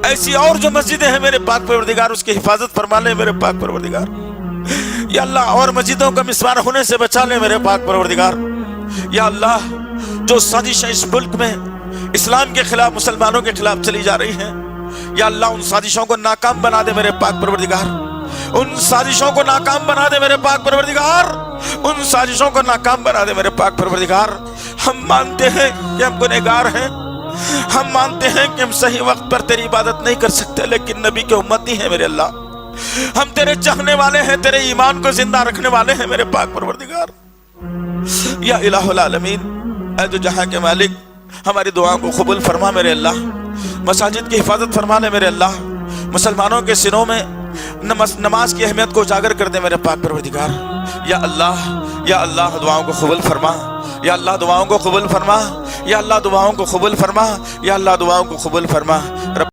ऐसी और जो मस्जिदें हैं मेरे पाक परवरदिगार, उसकी हिफाजत फरमा ले मेरे पाक परवरदिगार। या अल्लाह और मस्जिदों का मिसवार होने से बचा ले मेरे पाक परवरदिगार। या अल्लाह जो साजिशें इस मुल्क में इस्लाम के खिलाफ, मुसलमानों के खिलाफ चली जा रही हैं, या अल्लाह उन साजिशों को नाकाम बना दे मेरे पाक परवरदिगार। उन साजिशों को नाकाम बना दे मेरे पाक परवरदिगार। उन साजिशों को नाकाम बना दे मेरे पाक परवरदिगार। हम मानते हैं कि हम गुनहगार हैं, हम मानते हैं कि हम सही वक्त पर तेरी इबादत नहीं कर सकते, लेकिन नबी के उम्मती हैं मेरे अल्लाह। हम तेरे चाहने वाले हैं, तेरे ईमान को जिंदा रखने वाले हैं मेरे पाक परवरदिगार। या इलाहुल आलमीन, ऐ जो जहां के मालिक, हमारी दुआओं को कबूल फरमा मेरे अल्लाह। मसाजिद की हिफाजत फरमा ले मेरे अल्लाह। मुसलमानों के सिनों में नमाज की अहमियत को उजागर कर दे मेरे पाक परवरदिगार। या अल्लाह दुआओं को कबूल फरमा। या अल्लाह दुआओं को कबूल फरमा। या अल्लाह दुआओं को कबूल फरमा। या अल्लाह दुआओं को कबूल फरमा।